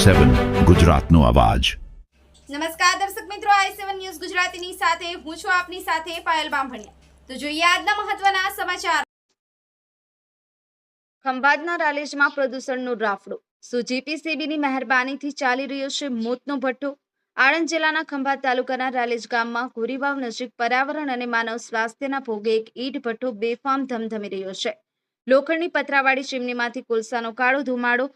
i7 ગુજરાતનો અવાજ। નમસ્કાર દર્શક મિત્રો, i7 ન્યૂઝ ગુજરાતીની સાથે હું છું આપની સાથે પાયલ બામભણિયા। તો જોઈએ આજના મહત્વના સમાચાર। ખંભાતના રાલેજમાં પ્રદૂષણનો રાફડો। શું જીપીસીબીની મહેરબાનીથી ચાલી રહ્યો છે મોતનો ભઠ્ઠો? આણંદ જિલ્લાના ખંભાત તાલુકાના રાલેજ ગામમાં ઘોરીવાવ નજીક પર્યાવરણ અને માનવ સ્વાસ્થ્યના ભોગે એક ઈંટ ભઠ્ઠો બેફામ ધમધમી રહ્યો છે। લોખંડની પતરાવાળી ચીમનીમાંથી કોલસાનો કાળો ધુમાડો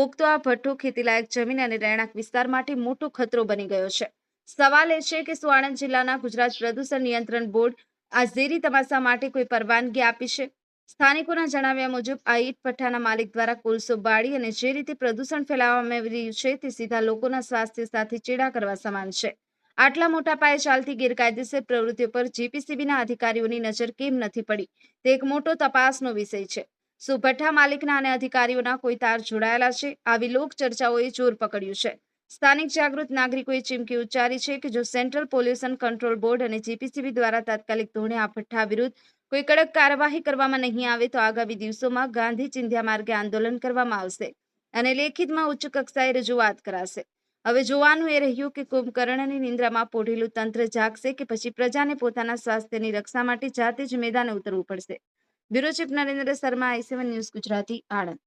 ઓગતો આ ભઠ્ઠો ખેતીલાયક જમીન અને રહેણાંક વિસ્તાર માટે મોટો ખતરો બની ગયો છે। સવાલ એ છે કે શું આણંદ જિલ્લાના ગુજરાત પ્રદૂષણ નિયંત્રણ બોર્ડ આ ઝેરી તમાશા માટે કોઈ પરવાનગી આપી છે? સ્થાનિકોના જણાવ્યા મુજબ આ ઈંટ ભઠ્ઠાના માલિક દ્વારા કોલસો બાળી અને જે રીતે પ્રદૂષણ ફેલાવવામાં આવી રહ્યું છે તે સીધા લોકોના સ્વાસ્થ્ય સાથે ચેડા કરવા સમાન છે। આટલા મોટા પાયે ચાલતી ગેરકાયદેસર પ્રવૃત્તિઓ પર જીપીસીબીના અધિકારીઓની નજર કેમ નથી પડી તે એક મોટો તપાસનો વિષય છે। શું ભઠ્ઠા માલિકના અને અધિકારીઓના કોઈ તાર જોડાયેલા છે? આવી લોક ચર્ચાઓએ જોર પકડ્યું છે। સ્થાનિક જાગૃત નાગરિકોએ ચીમકી ઉચ્ચારી છે કે જો સેન્ટ્રલ પોલ્યુશન કંટ્રોલ બોર્ડ અને જીપીસીબી દ્વારા તાત્કાલિક ધોરણે આ ભઠ્ઠા વિરુદ્ધ કોઈ કડક કાર્યવાહી કરવામાં નહીં આવે તો આગામી દિવસોમાં ગાંધી ચિંધ્યા માર્ગે આંદોલન કરવામાં આવશે અને લેખિતમાં ઉચ્ચ કક્ષાએ રજૂઆત કરાશે। હવે જોવાનું એ રહ્યું કે કુંભકર્ણની નિંદ્રામાં પોઢેલું તંત્ર જાગશે કે પછી પ્રજાને પોતાના સ્વાસ્થ્યની રક્ષા માટે જાતે જ મેદાને ઉતરવું પડશે। Bureau chief Narendra Sharma, i7 news Gujarati, Anand.